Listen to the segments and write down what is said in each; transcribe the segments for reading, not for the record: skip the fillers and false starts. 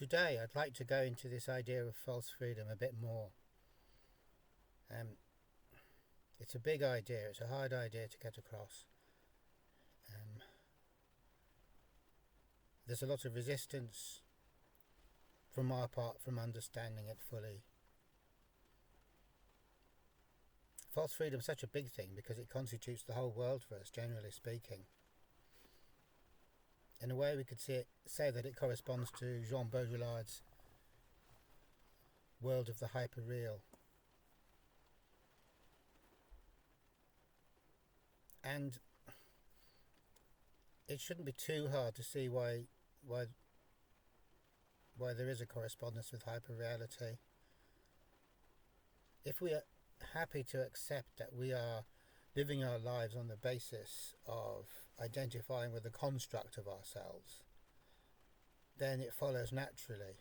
Today I'd like to go into this idea of false freedom a bit more. It's a big idea, it's a hard idea to get across. There's a lot of resistance from our part from understanding it fully. False freedom is such a big thing because it constitutes the whole world for us, generally speaking. In a way we could say that it corresponds to Jean Baudrillard's world of the hyperreal. And it shouldn't be too hard to see why there is a correspondence with hyperreality. If we are happy to accept that we are living our lives on the basis of identifying with the construct of ourselves, then it follows naturally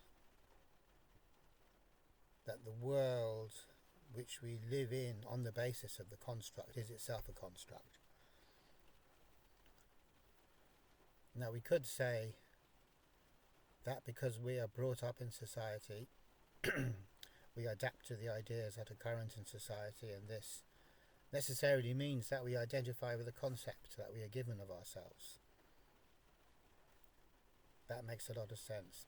that the world which we live in on the basis of the construct is itself a construct. Now we could say that because we are brought up in society, we adapt to the ideas that are current in society, and this necessarily means that we identify with the concept that we are given of ourselves. That makes a lot of sense.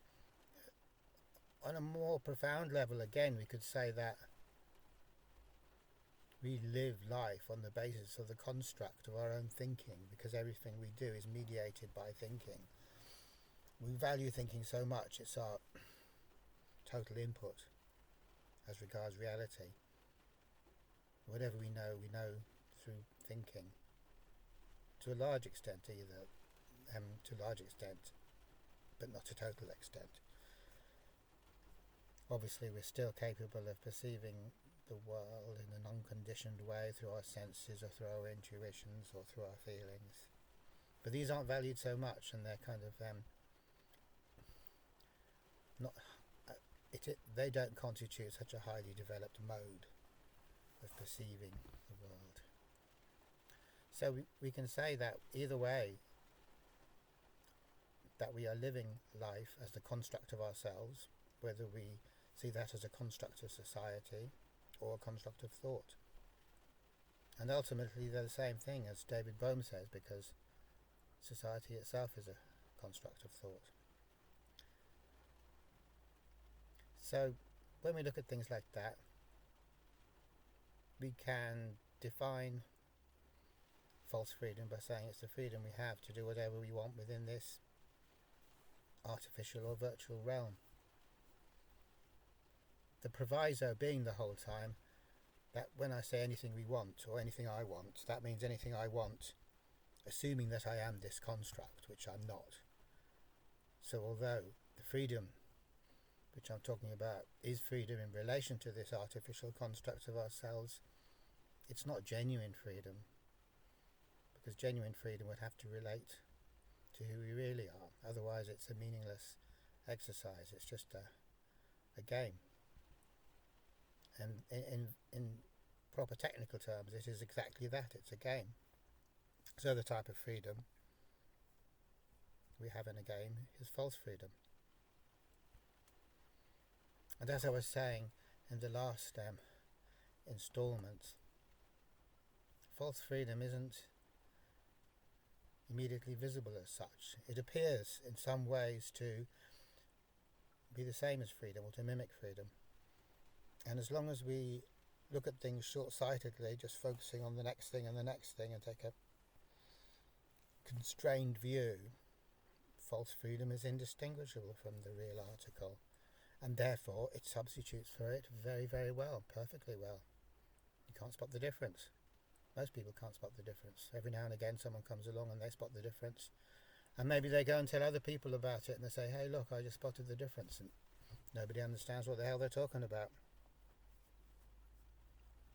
On a more profound level, again, we could say that we live life on the basis of the construct of our own thinking, because everything we do is mediated by thinking. We value thinking so much, it's our total input as regards reality. Whatever we know through thinking. To a large extent either, to a large extent, but not a total extent. Obviously we're still capable of perceiving the world in an unconditioned way through our senses or through our intuitions or through our feelings. But these aren't valued so much, and they're kind of they don't constitute such a highly developed mode of perceiving the world. So we can say that either way, that we are living life as the construct of ourselves, whether we see that as a construct of society or a construct of thought. And ultimately they're the same thing, as David Bohm says, because society itself is a construct of thought. So when we look at things like that, we can define false freedom by saying it's the freedom we have to do whatever we want within this artificial or virtual realm. The proviso being the whole time that when I say anything we want or anything I want, that means anything I want, assuming that I am this construct, which I'm not. So although the freedom which I'm talking about is freedom in relation to this artificial construct of ourselves, it's not genuine freedom, because genuine freedom would have to relate to who we really are. Otherwise it's a meaningless exercise, it's just a game. And in proper technical terms it is exactly that, it's a game. So the type of freedom we have in a game is false freedom. And as I was saying in the last instalment, false freedom isn't immediately visible as such. It appears in some ways to be the same as freedom, or to mimic freedom. And as long as we look at things short-sightedly, just focusing on the next thing and the next thing, and take a constrained view, false freedom is indistinguishable from the real article. And therefore it substitutes for it very, very well, perfectly well. You can't spot the difference. Most people can't spot the difference. Every now and again someone comes along and they spot the difference, and maybe they go and tell other people about it and they say, hey look, I just spotted the difference, and nobody understands what the hell they're talking about.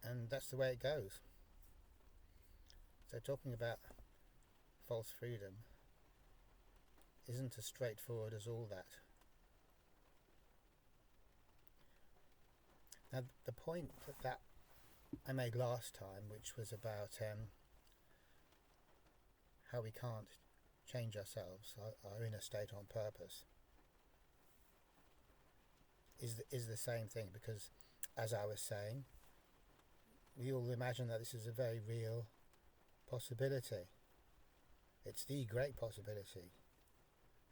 And that's the way it goes. So talking about false freedom isn't as straightforward as all that. Now the point that I made last time, which was about how we can't change ourselves, our inner state on purpose, is the same thing, because, as I was saying, we all imagine that this is a very real possibility. It's the great possibility.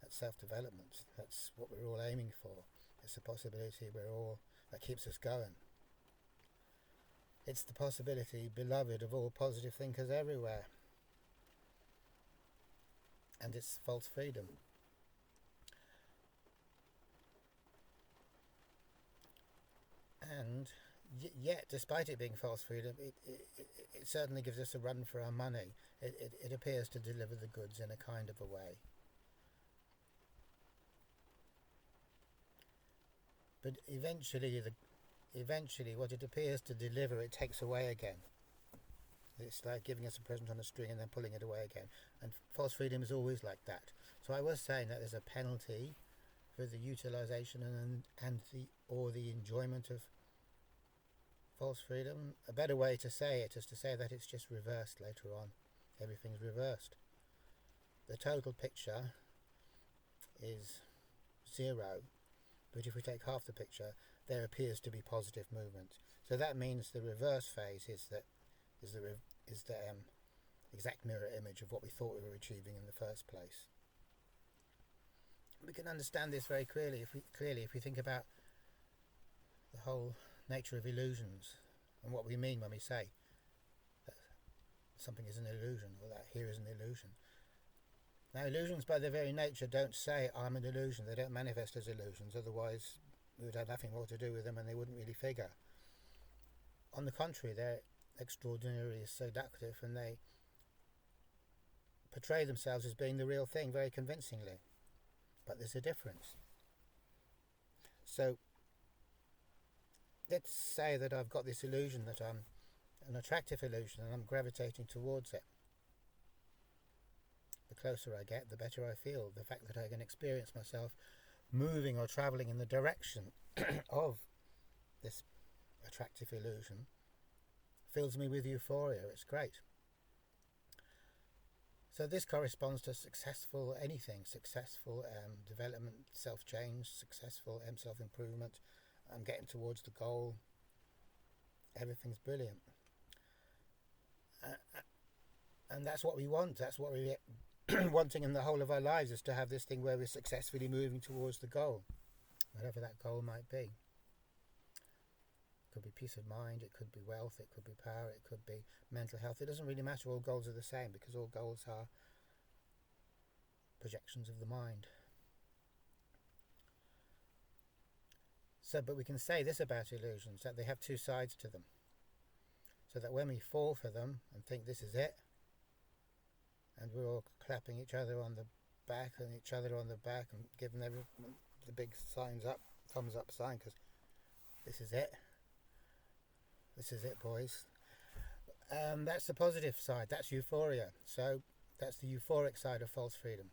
That's self-development. That's what we're all aiming for. It's a possibility that keeps us going. It's the possibility, beloved of all positive thinkers everywhere. And it's false freedom. And yet, despite it being false freedom, it certainly gives us a run for our money. It appears to deliver the goods in a kind of a way. But eventually what it appears to deliver, it takes away again. It's like giving us a present on a string and then pulling it away again. And false freedom is always like that. So I was saying that there's a penalty for the utilization and the enjoyment of false freedom. A better way to say it is to say that it's just reversed later on. Everything's reversed. The total picture is 0, but if we take half the picture, there appears to be positive movement. So that means the reverse phase is the exact mirror image of what we thought we were achieving in the first place. We can understand this very clearly if we think about the whole nature of illusions and what we mean when we say that something is an illusion or that here is an illusion. Now, illusions by their very nature don't say I'm an illusion. They don't manifest as illusions, otherwise we would have nothing more to do with them and they wouldn't really figure. On the contrary, they're extraordinarily seductive and they portray themselves as being the real thing very convincingly. But there's a difference. So let's say that I've got this illusion that I'm an attractive illusion and I'm gravitating towards it. The closer I get, the better I feel. The fact that I can experience myself moving or travelling in the direction of this attractive illusion fills me with euphoria. It's great. So this corresponds to successful development, self-change, successful self-improvement. I'm getting towards the goal. Everything's brilliant. And that's what we want. That's what we're wanting in the whole of our lives, is to have this thing where we're successfully moving towards the goal, whatever that goal might be. It could be peace of mind, it could be wealth, it could be power, it could be mental health. It doesn't really matter. All goals are the same, because all goals are projections of the mind. So, but we can say this about illusions, that they have two sides to them. So that when we fall for them and think this is it, and we're all clapping each other on the back and giving everyone the big thumbs up sign, because this is it, boys. That's the positive side. That's euphoria. So that's the euphoric side of false freedom.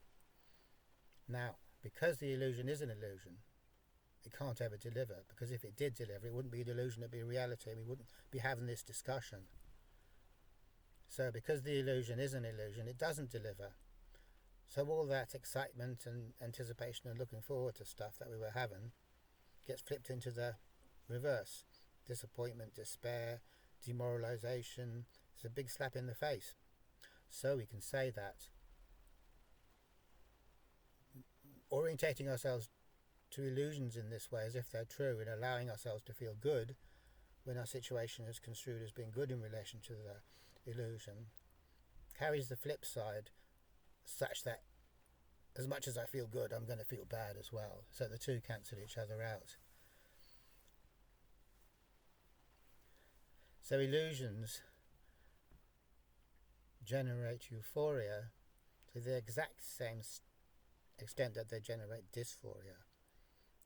Now, because the illusion is an illusion, it can't ever deliver, because if it did deliver, it wouldn't be an illusion, it'd be a reality, and we wouldn't be having this discussion. So because the illusion is an illusion, it doesn't deliver. So all that excitement and anticipation and looking forward to stuff that we were having gets flipped into the reverse. Disappointment, despair, demoralization. It's a big slap in the face. So we can say that orientating ourselves to illusions in this way, as if they're true, and allowing ourselves to feel good when our situation is construed as being good in relation to the illusion, carries the flip side, such that as much as I feel good, I'm going to feel bad as well. So the two cancel each other out. So illusions generate euphoria to the exact same extent that they generate dysphoria.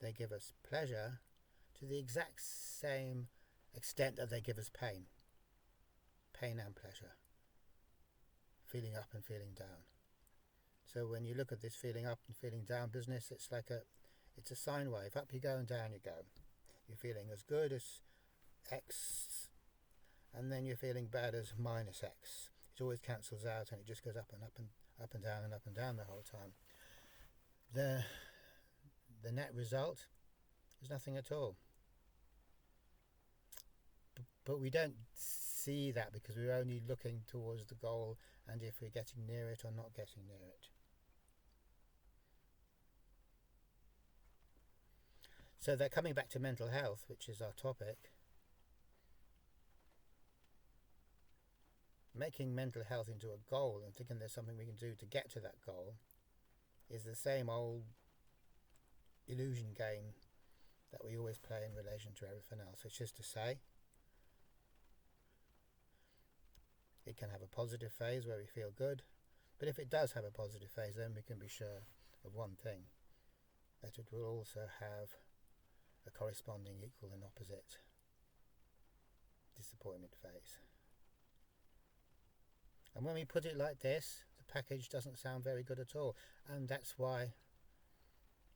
They give us pleasure to the exact same extent that they give us pain. Pain and pleasure. Feeling up and feeling down. So when you look at this feeling up and feeling down business, it's a sine wave. Up you go and down you go. You're feeling as good as X, and then you're feeling bad as minus X. It always cancels out, and it just goes up and down and up and down the whole time. The net result There's nothing at all. But we don't see that because we're only looking towards the goal and if we're getting near it or not getting near it. So that coming back to mental health, which is our topic, making mental health into a goal and thinking there's something we can do to get to that goal is the same old illusion game that we always play in relation to everything else. It's just to say, it can have a positive phase where we feel good, but if it does have a positive phase, then we can be sure of one thing, that it will also have a corresponding equal and opposite disappointment phase. And when we put it like this, the package doesn't sound very good at all, and that's why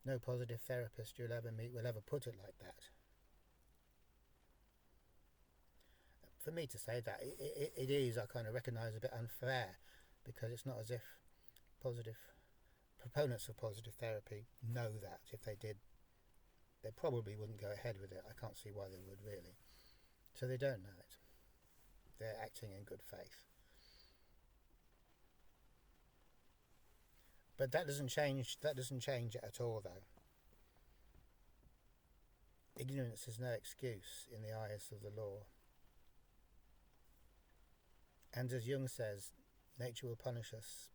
no positive therapist you'll ever meet will ever put it like that. For me to say that, it is, I kind of recognise, a bit unfair, because it's not as if proponents of positive therapy know that. If they did, they probably wouldn't go ahead with it. I can't see why they would, really. So they don't know it. They're acting in good faith. But that doesn't change it at all, though. Ignorance is no excuse in the eyes of the law. And as Jung says, nature will punish us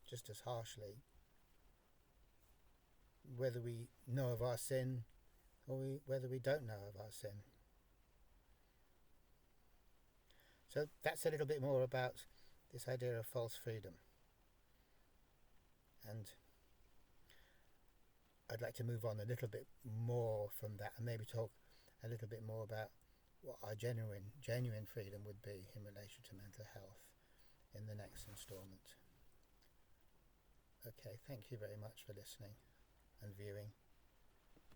just as harshly, whether we know of our sin or whether we don't know of our sin. So that's a little bit more about this idea of false freedom. And I'd like to move on a little bit more from that and maybe talk a little bit more about what our genuine freedom would be in relation to mental health in the next instalment. Okay, thank you very much for listening and viewing.